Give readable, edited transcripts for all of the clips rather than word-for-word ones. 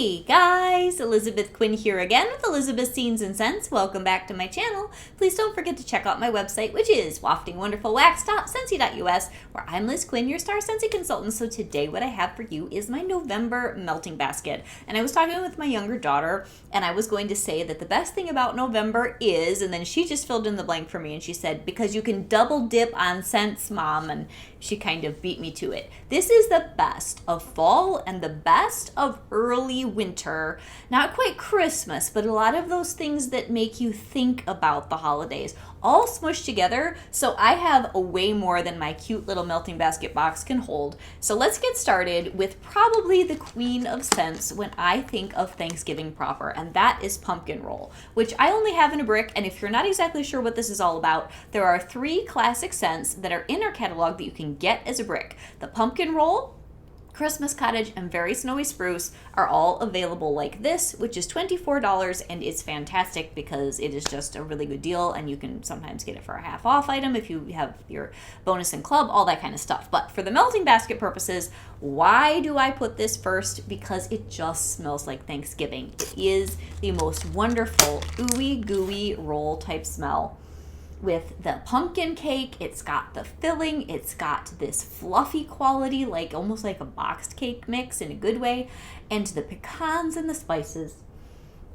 Hey guys, Elizabeth Quinn here again with Elizabeth's Scenes and Scents. Welcome back to my channel. Please don't forget to check out my website, which is waftingwonderfulwax.scentsy.us, where I'm Liz Quinn, your Star Scentsy consultant. So today what I have for you is my November melting basket. And I was talking with my younger daughter, and I was going to say that the best thing about November is, and then she just filled in the blank for me, and she said, because you can double dip on scents, Mom, and she kind of beat me to it. This is the best of fall and the best of early winter. Not quite Christmas, but a lot of those things that make you think about the holidays, all smushed together. So I have a way more than my cute little melting basket box can hold. So let's get started with probably the queen of scents when I think of Thanksgiving proper, and that is pumpkin roll, which I only have in a brick. And if you're not exactly sure what this is all about, there are 3 classic scents that are in our catalog that you can get as a brick. The pumpkin roll, Christmas Cottage, and Very Snowy Spruce are all available like this, which is $24, and it's fantastic because it is just a really good deal, and you can sometimes get it for a half off item if you have your bonus in club, all that kind of stuff. But for the melting basket purposes, why do I put this first? Because it just smells like Thanksgiving. It is the most wonderful ooey gooey roll type smell. With the pumpkin cake, it's got the filling, it's got this fluffy quality, like almost like a boxed cake mix in a good way, and the pecans and the spices,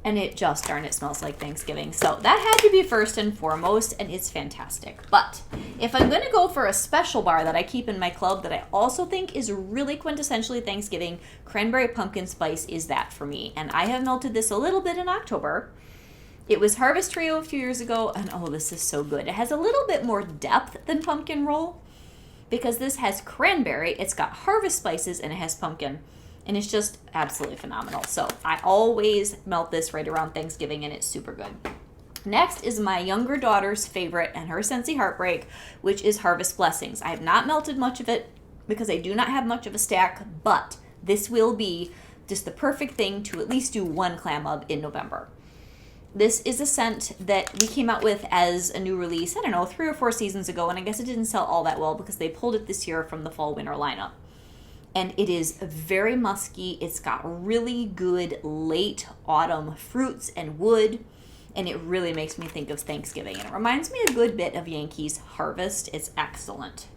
and it just, darn, it smells like Thanksgiving. So that had to be first and foremost, and it's fantastic. But if I'm going to go for a special bar that I keep in my club that I also think is really quintessentially Thanksgiving, cranberry pumpkin spice is that for me. And I have melted this a little bit in October. It was Harvest Trio a few years ago, and oh, this is so good. It has a little bit more depth than pumpkin roll because this has cranberry, it's got harvest spices, and it has pumpkin, and it's just absolutely phenomenal. So I always melt this right around Thanksgiving, and it's super good. Next is my younger daughter's favorite and her Scentsy heartbreak, which is Harvest Blessings. I have not melted much of it because I do not have much of a stack, but this will be just the perfect thing to at least do one clam of in November. This is a scent that we came out with as a new release, I don't know, 3 or 4 seasons ago, and I guess it didn't sell all that well because they pulled it this year from the fall-winter lineup. And it is very musky. It's got really good late autumn fruits and wood, and it really makes me think of Thanksgiving. And it reminds me a good bit of Yankees Harvest. It's excellent.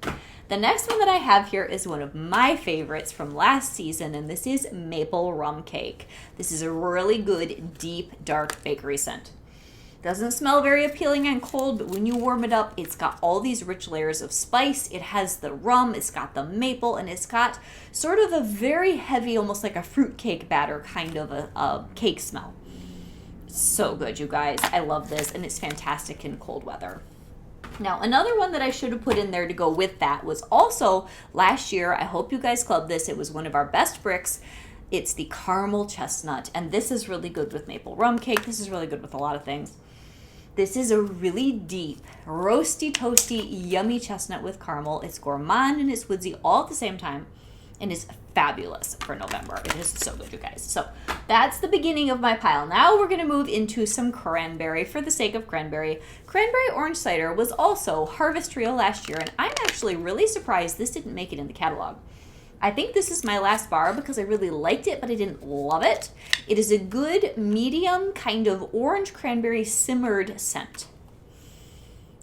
The next one that I have here is one of my favorites from last season, and this is Maple Rum Cake. This is a really good, deep, dark bakery scent. Doesn't smell very appealing on cold, but when you warm it up, it's got all these rich layers of spice. It has the rum, it's got the maple, and it's got sort of a very heavy, almost like a fruit cake batter kind of a cake smell. So good, you guys. I love this, and it's fantastic in cold weather. Now, another one that I should have put in there to go with that was also last year. I hope you guys clubbed this. It was one of our best bricks. It's the caramel chestnut, and this is really good with maple rum cake. This is really good with a lot of things. This is a really deep, roasty, toasty, yummy chestnut with caramel. It's gourmand and it's woodsy all at the same time, and it's fabulous for November. It is so good, you guys. So that's the beginning of my pile. Now we're going to move into some cranberry for the sake of cranberry. Cranberry orange cider was also Harvest Trio last year, and I'm actually really surprised this didn't make it in the catalog. I think this is my last bar because I really liked it, but I didn't love it. It is a good medium kind of orange cranberry simmered scent.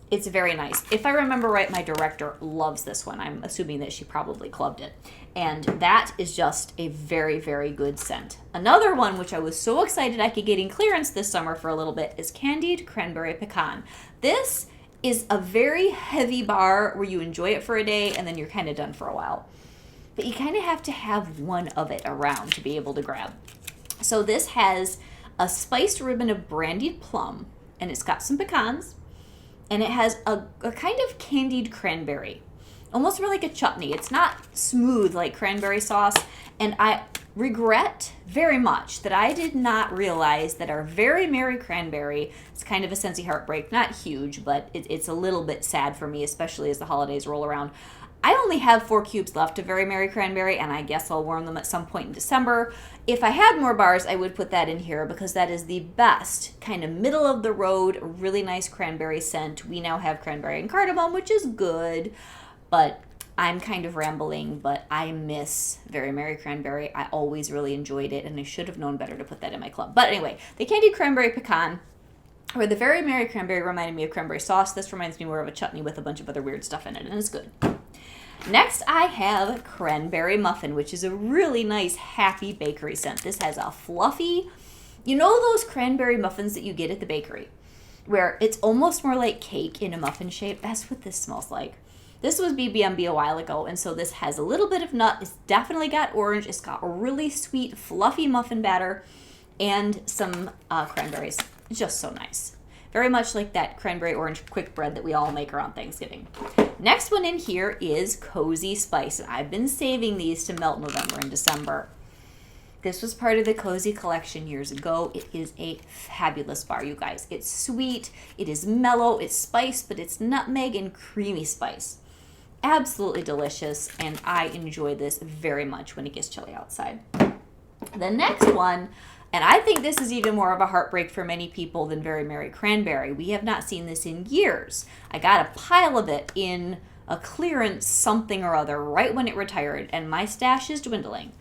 It's very nice. If I remember right, my director loves this one. I'm assuming that she probably clubbed it. And that is just a very, very good scent. Another one, which I was so excited I could get in clearance this summer for a little bit, is Candied Cranberry Pecan. This is a very heavy bar where you enjoy it for a day and then you're kind of done for a while. But you kind of have to have one of it around to be able to grab. So this has a spiced ribbon of brandied plum, and it's got some pecans, and it has a kind of candied cranberry, almost more like a chutney. It's not smooth like cranberry sauce, and I regret very much that I did not realize that our Very Merry Cranberry, it's kind of a Scentsy heartbreak, not huge, but it's a little bit sad for me, especially as the holidays roll around. I only have 4 cubes left of Very Merry Cranberry, and I guess I'll warm them at some point in December. If I had more bars, I would put that in here because that is the best kind of middle of the road, really nice cranberry scent. We now have cranberry and cardamom, which is good, but I'm kind of rambling, but I miss Very Merry Cranberry. I always really enjoyed it, and I should have known better to put that in my club. But anyway, the Candied Cranberry Pecan, or the Very Merry Cranberry, reminded me of cranberry sauce. This reminds me more of a chutney with a bunch of other weird stuff in it, and it's good. Next, I have Cranberry Muffin, which is a really nice, happy bakery scent. This has a fluffy, you know those cranberry muffins that you get at the bakery, where it's almost more like cake in a muffin shape? That's what this smells like. This was BBMB a while ago, and so this has a little bit of nut. It's definitely got orange. It's got a really sweet, fluffy muffin batter and some cranberries. Just so nice. Very much like that cranberry orange quick bread that we all make around Thanksgiving. Next one in here is Cozy Spice. I've been saving these to melt November and December. This was part of the Cozy collection years ago. It is a fabulous bar, you guys. It's sweet, it is mellow, it's spice, but it's nutmeg and creamy spice. Absolutely delicious, and I enjoy this very much when it gets chilly outside. The next one, and I think this is even more of a heartbreak for many people than Very Merry Cranberry. We have not seen this in years. I got a pile of it in a clearance something or other right when it retired, and my stash is dwindling.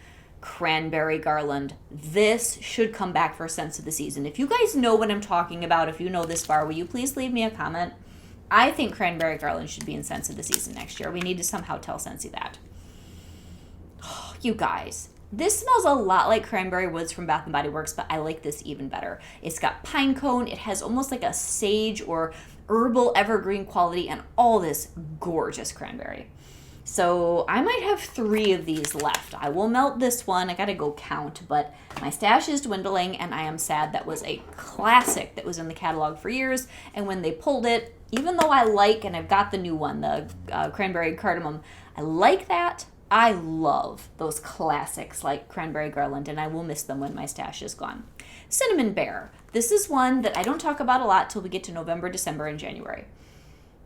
Cranberry Garland. This should come back for Scents of the Season. If you guys know what I'm talking about, if you know this bar, will you please leave me a comment? I think Cranberry Garland should be in Scents of the Season next year. We need to somehow tell Scentsy that. Oh, you guys, this smells a lot like Cranberry Woods from Bath & Body Works, but I like this even better. It's got pine cone. It has almost like a sage or herbal evergreen quality and all this gorgeous cranberry. So I might have 3 of these left. I will melt this one. I gotta go count, but my stash is dwindling, and I am sad. That was a classic that was in the catalog for years, and when they pulled it, even though I like, and I've got the new one, the Cranberry Cardamom, I like that. I love those classics like Cranberry Garland, and I will miss them when my stash is gone. Cinnamon Bear. This is one that I don't talk about a lot till we get to November, December, and January.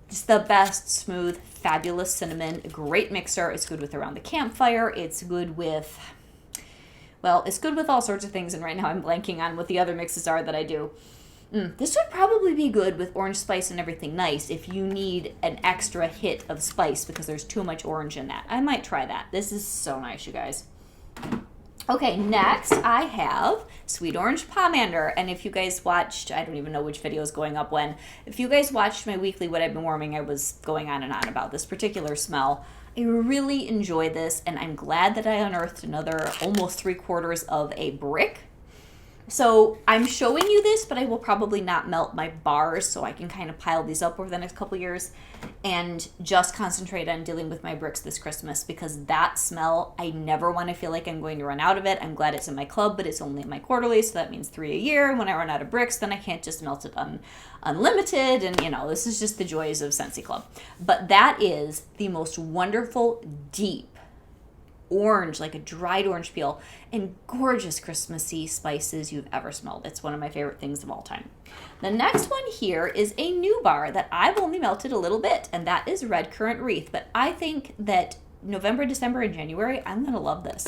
It's the best, smooth, fabulous cinnamon. Great mixer. It's good with around the campfire. It's good with, well, it's good with all sorts of things, and right now I'm blanking on what the other mixes are that I do. This would probably be good with orange spice and everything nice if you need an extra hit of spice because there's too much orange in that. I might try that. This is so nice, you guys. Okay, next I have Sweet Orange Pomander, and if you guys watched, I don't even know which video is going up when, if you guys watched my weekly What I've Been Warming, I was going on and on about this particular smell. I really enjoy this, and I'm glad that I unearthed another almost 3/4 of a brick. So I'm showing you this, but I will probably not melt my bars, so I can kind of pile these up over the next couple years and just concentrate on dealing with my bricks this Christmas, because that smell, I never want to feel like I'm going to run out of it. I'm glad it's in my club, but it's only in my quarterly, so that means 3 a year. And when I run out of bricks, then I can't just melt it unlimited, and this is just the joys of Scentsy Club. But that is the most wonderful, deep orange, like a dried orange peel, and gorgeous Christmassy spices you've ever smelled. It's one of my favorite things of all time. The next one here is a new bar that I've only melted a little bit, and that is Red Currant Wreath. But I think that November, December, and January, I'm going to love this.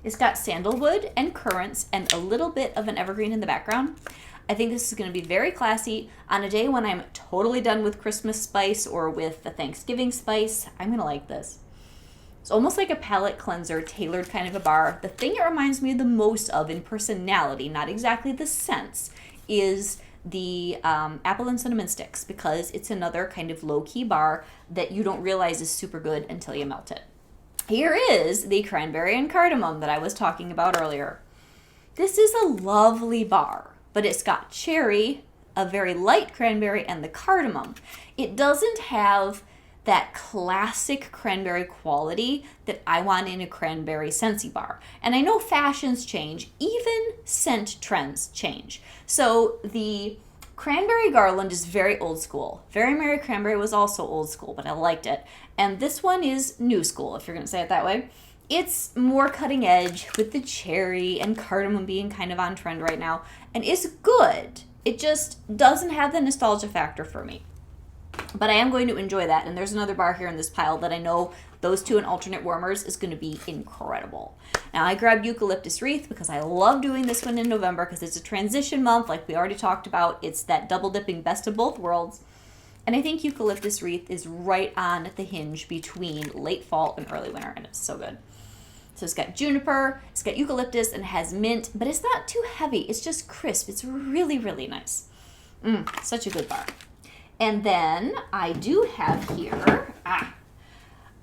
It's got sandalwood and currants and a little bit of an evergreen in the background. I think this is going to be very classy on a day when I'm totally done with Christmas spice or with the Thanksgiving spice. I'm going to like this. It's almost like a palate cleanser, tailored kind of a bar. The thing it reminds me the most of in personality, not exactly the scents, is the apple and cinnamon sticks, because it's another kind of low-key bar that you don't realize is super good until you melt it. Here is the Cranberry and Cardamom that I was talking about earlier. This is a lovely bar, but it's got cherry, a very light cranberry, and the cardamom. It doesn't have that classic cranberry quality that I want in a cranberry Scentsy bar. And I know fashions change, even scent trends change. So the Cranberry Garland is very old school. Very Merry Cranberry was also old school, but I liked it. And this one is new school, if you're going to say it that way. It's more cutting edge with the cherry and cardamom being kind of on trend right now. And it's good. It just doesn't have the nostalgia factor for me. But I am going to enjoy that. And there's another bar here in this pile that I know those two and alternate warmers is going to be incredible. Now, I grabbed Eucalyptus Wreath because I love doing this one in November because it's a transition month like we already talked about. It's that double dipping best of both worlds. And I think eucalyptus wreath is right on the hinge between late fall and early winter, and it's so good. So it's got juniper, it's got eucalyptus, and it has mint, but it's not too heavy. It's just crisp. It's really, really nice. Such a good bar. And then I do have here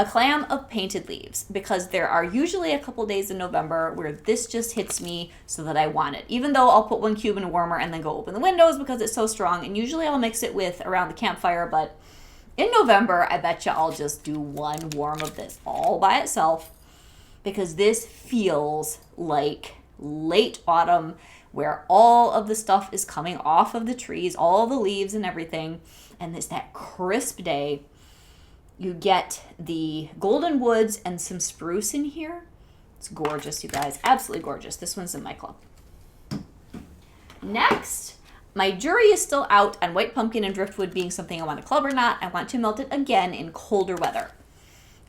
a clam of painted leaves, because there are usually a couple days in November where this just hits me so that I want it. Even though I'll put 1 cube in a warmer and then go open the windows because it's so strong, and usually I'll mix it with around the campfire, but in November, I bet you I'll just do 1 warm of this all by itself, because this feels like late autumn where all of the stuff is coming off of the trees, all the leaves and everything, and it's that crisp day. You get the golden woods and some spruce in here. It's gorgeous, you guys. Absolutely gorgeous. This one's in my club. Next, my jury is still out on white pumpkin and driftwood being something I want to club or not. I want to melt it again in colder weather.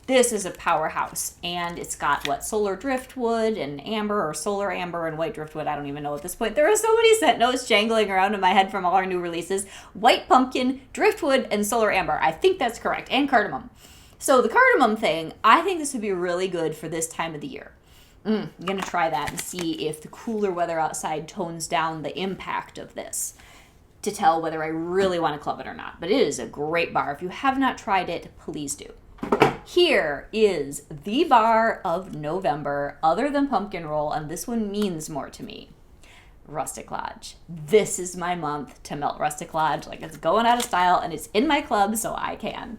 This is a powerhouse, and it's got solar driftwood and amber, or solar amber and white driftwood. I don't even know at this point. There are so many scent notes jangling around in my head from all our new releases. White pumpkin, driftwood, and solar amber. I think that's correct, and cardamom. So the cardamom thing, I think this would be really good for this time of the year. I'm going to try that and see if the cooler weather outside tones down the impact of this to tell whether I really want to club it or not. But it is a great bar. If you have not tried it, please do. Here is the bar of November, other than pumpkin roll, and this one means more to me. Rustic Lodge. This is my month to melt Rustic Lodge. Like, it's going out of style, and it's in my club, so I can.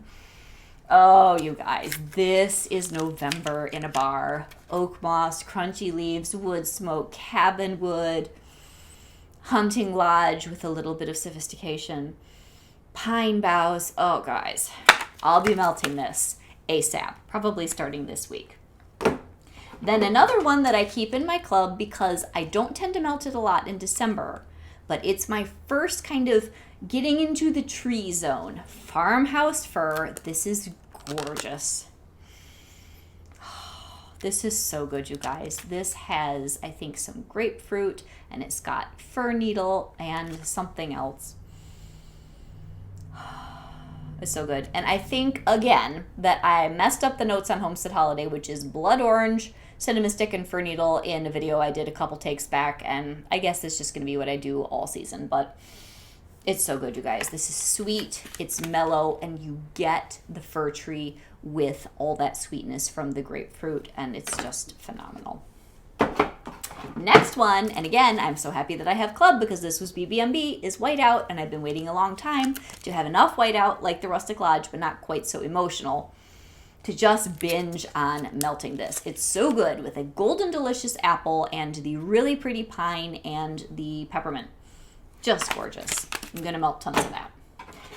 Oh, you guys, this is November in a bar. Oak moss, crunchy leaves, wood smoke, cabin wood, hunting lodge with a little bit of sophistication, pine boughs. Oh, guys, I'll be melting this ASAP, probably starting this week. Then another one that I keep in my club, because I don't tend to melt it a lot in December, but it's my first kind of getting into the tree zone. Farmhouse fir. This is gorgeous. This is so good, you guys. This has, I think, some grapefruit, and it's got fir needle and something else. It's so good. And I think, again, that I messed up the notes on Homestead Holiday, which is blood orange, cinnamon stick, and fir needle in a video I did a couple takes back, and I guess it's just going to be what I do all season, but it's so good, you guys. This is sweet, it's mellow, and you get the fir tree with all that sweetness from the grapefruit, and it's just phenomenal. Next one, and again, I'm so happy that I have club, because this was BBMB, is Whiteout, and I've been waiting a long time to have enough Whiteout, like the Rustic Lodge, but not quite so emotional, to just binge on melting this. It's so good with a golden delicious apple and the really pretty pine and the peppermint. Just gorgeous. I'm going to melt tons of that.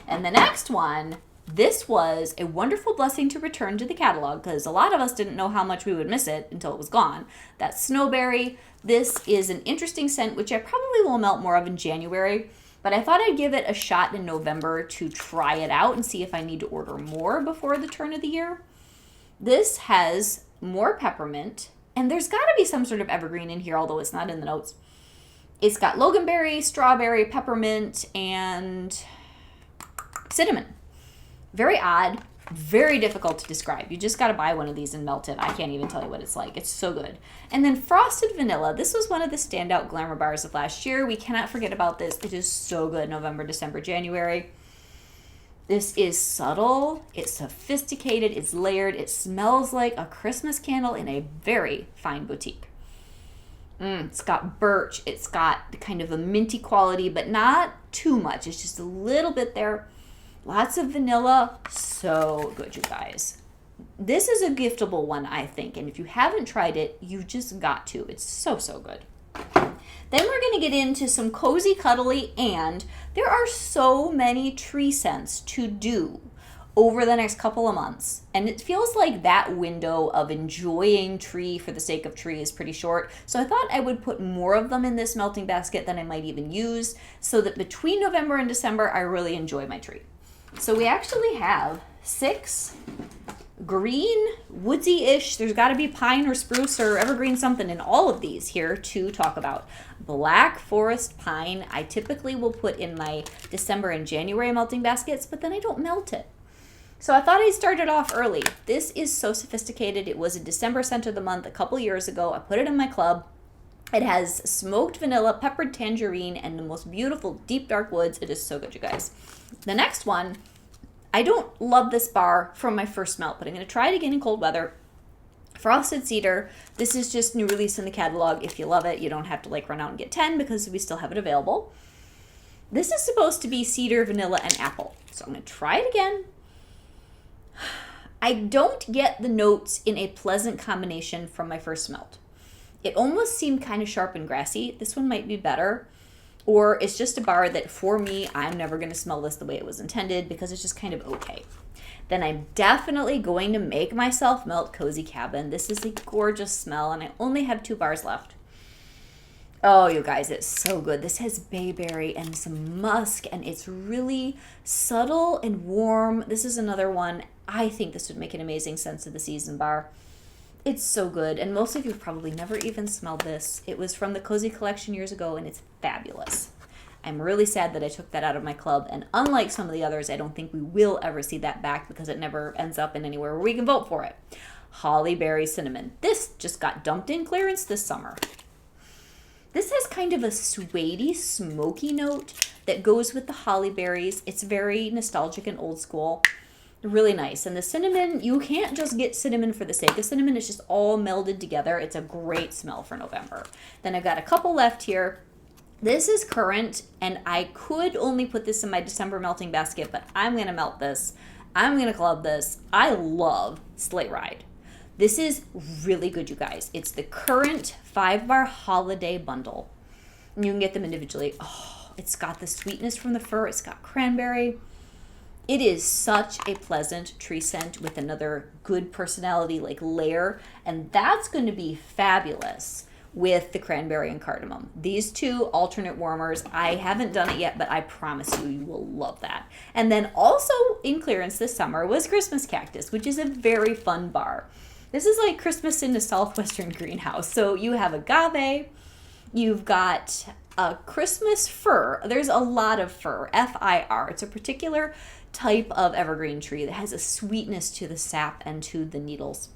And the next one, this was a wonderful blessing to return to the catalog, because a lot of us didn't know how much we would miss it until it was gone. That's Snowberry. This is an interesting scent, which I probably will melt more of in January, but I thought I'd give it a shot in November to try it out and see if I need to order more before the turn of the year. This has more peppermint, and there's got to be some sort of evergreen in here, although it's not in the notes. It's got loganberry, strawberry, peppermint, and cinnamon. Very odd, very difficult to describe. You just got to buy one of these and melt it. I can't even tell you what it's like. It's so good. And then frosted vanilla. This was one of the standout glamour bars of last year. We cannot forget about this. It is so good. November, December, January. This is subtle. It's sophisticated. It's layered. It smells like a Christmas candle in a very fine boutique. It's got birch. It's got kind of a minty quality, but not too much. It's just a little bit there. Lots of vanilla. So good, you guys. This is a giftable one, I think. And if you haven't tried it, you just got to. It's so, so good. Then we're going to get into some cozy, cuddly, and there are so many tree scents to do over the next couple of months. And it feels like that window of enjoying tree for the sake of tree is pretty short. So I thought I would put more of them in this melting basket than I might even use, so that between November and December, I really enjoy my tree. So we actually have 6 green, woodsy-ish. There's got to be pine or spruce or evergreen something in all of these here to talk about. Black forest pine, I typically will put in my December and January melting baskets, but then I don't melt it. So I thought I'd start it off early. This is so sophisticated. It was a December scent of the month a couple years ago. I put it in my club. It has smoked vanilla, peppered tangerine, and the most beautiful deep dark woods. It is so good, you guys. The next one, I don't love this bar from my first melt, but I'm going to try it again in cold weather. Frosted Cedar. This is just new release in the catalog. If you love it, you don't have to run out and get 10 because we still have it available. This is supposed to be cedar, vanilla, and apple. So I'm going to try it again. I don't get the notes in a pleasant combination from my first melt. It almost seemed kind of sharp and grassy. This one might be better. Or it's just a bar that, for me, I'm never going to smell this the way it was intended because it's just kind of okay. Then I'm definitely going to make myself melt Cozy Cabin. This is a gorgeous smell, and I only have 2 bars left. Oh, you guys, it's so good. This has bayberry and some musk, and it's really subtle and warm. This is another one. I think this would make an amazing Scents of the Season bar. It's so good, and most of you probably never even smelled this. It was from the Cozy Collection years ago, and it's fabulous. I'm really sad that I took that out of my club, and unlike some of the others, I don't think we will ever see that back because it never ends up in anywhere where we can vote for it. Holly Berry Cinnamon. This just got dumped in clearance this summer. This has kind of a suede-y, smoky note that goes with the holly berries. It's very nostalgic and old school. Really nice. And the cinnamon, you can't just get cinnamon for the sake of cinnamon. It's just all melded together. It's a great smell for November. Then I've got a couple left here. This is currant, and I could only put this in my December melting basket, but I'm going to melt this. I'm going to club this. I love Sleigh Ride. This is really good, you guys. It's the currant 5-bar holiday bundle. And you can get them individually. Oh, it's got the sweetness from the fir. It's got cranberry. It is such a pleasant tree scent with another good personality layer, and that's going to be fabulous with the cranberry and cardamom. These 2 alternate warmers, I haven't done it yet, but I promise you, you will love that. And then also in clearance this summer was Christmas Cactus, which is a very fun bar. This is like Christmas in a Southwestern greenhouse. So you have agave, you've got a Christmas fir. There's a lot of fir, F-I-R. It's a particular type of evergreen tree that has a sweetness to the sap and to the needles.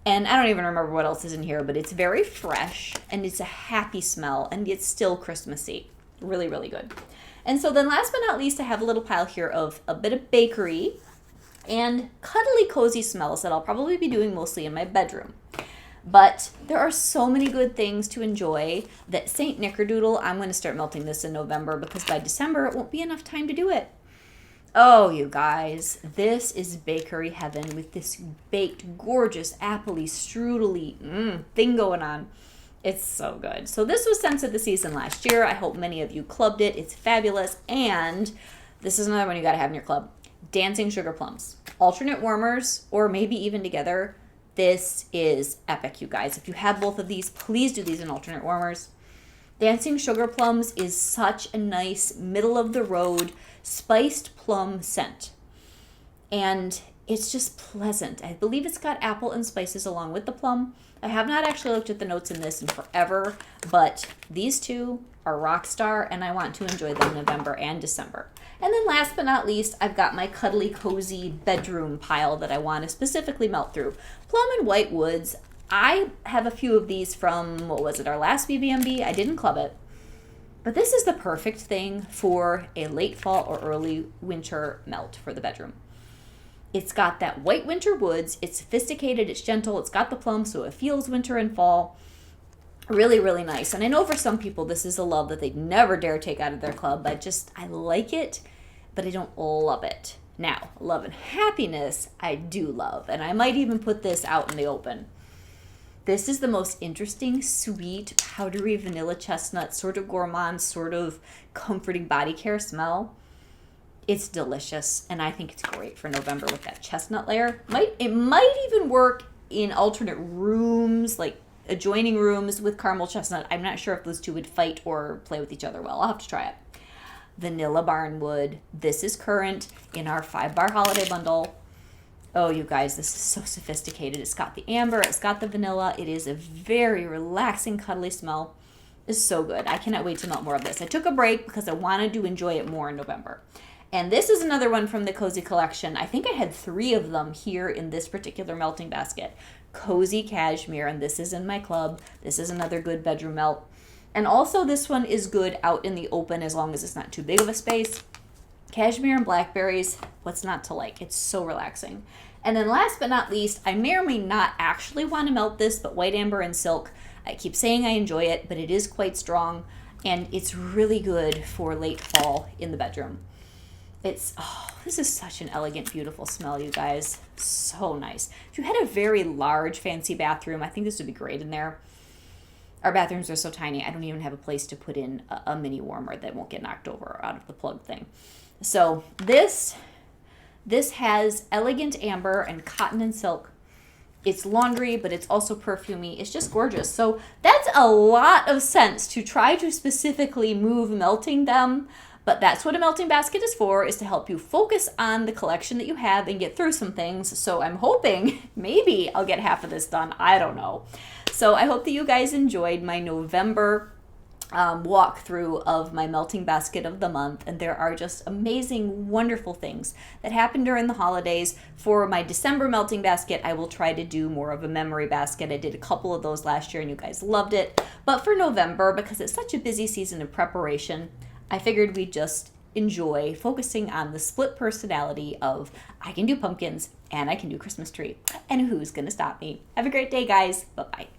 And I don't even remember what else is in here, but it's very fresh and it's a happy smell and it's still Christmassy. Really, really good. And so then last but not least, I have a little pile here of a bit of bakery and cuddly cozy smells that I'll probably be doing mostly in my bedroom. But there are so many good things to enjoy that St. Nickerdoodle, I'm going to start melting this in November because by December it won't be enough time to do it. Oh, you guys, this is bakery heaven with this baked, gorgeous, appley, strudely thing going on. It's so good. So this was Scents of the Season last year. I hope many of you clubbed it. It's fabulous. And this is another one you got to have in your club. Dancing Sugar Plums. Alternate warmers, or maybe even together. This is epic, you guys. If you have both of these, please do these in alternate warmers. Dancing Sugar Plums is such a nice, middle-of-the-road, spiced plum scent. And it's just pleasant. I believe it's got apple and spices along with the plum. I have not actually looked at the notes in this in forever, but these 2 are Rockstar, and I want to enjoy them November and December. And then last but not least, I've got my cuddly, cozy bedroom pile that I want to specifically melt through. Plum and White Woods. I have a few of these from, our last BBMB. I didn't club it. But this is the perfect thing for a late fall or early winter melt for the bedroom. It's got that white winter woods. It's sophisticated. It's gentle. It's got the plum, so it feels winter and fall. Really, really nice. And I know for some people this is a love that they'd never dare take out of their club. I like it, but I don't love it. Now, Love and Happiness, I do love. And I might even put this out in the open. This is the most interesting, sweet, powdery vanilla chestnut, sort of gourmand, sort of comforting body care smell. It's delicious, and I think it's great for November with that chestnut layer. It might even work in alternate rooms, like adjoining rooms with caramel chestnut. I'm not sure if those 2 would fight or play with each other well. I'll have to try it. Vanilla Barnwood. This is currant in our 5-bar holiday bundle. Oh, you guys, this is so sophisticated. It's got the amber, it's got the vanilla. It is a very relaxing, cuddly smell. It's so good. I cannot wait to melt more of this. I took a break because I wanted to enjoy it more in November. And this is another one from the Cozy Collection. I think I had 3 of them here in this particular melting basket. Cozy Cashmere, and this is in my club. This is another good bedroom melt. And also this one is good out in the open as long as it's not too big of a space. Cashmere and blackberries, what's not to like? It's so relaxing. And then last but not least, I may or may not actually want to melt this, but white amber and silk. I keep saying I enjoy it, but it is quite strong, and it's really good for late fall in the bedroom. This is such an elegant, beautiful smell, you guys. So nice. If you had a very large, fancy bathroom, I think this would be great in there. Our bathrooms are so tiny, I don't even have a place to put in a mini warmer that won't get knocked over out of the plug thing. So this has elegant amber and cotton and silk. It's laundry, but it's also perfumey. It's just gorgeous. So that's a lot of scents to try to specifically move melting them. But that's what a melting basket is for, is to help you focus on the collection that you have and get through some things. So I'm hoping maybe I'll get half of this done. I don't know. So I hope that you guys enjoyed my November walkthrough of my melting basket of the month, and there are just amazing, wonderful things that happen during the holidays. For my December melting basket, I will try to do more of a memory basket. I did a couple of those last year and you guys loved it. But for November, because it's such a busy season of preparation, I figured we'd just enjoy focusing on the split personality of I can do pumpkins and I can do Christmas tree, and who's gonna stop me? Have a great day, guys. Bye-bye.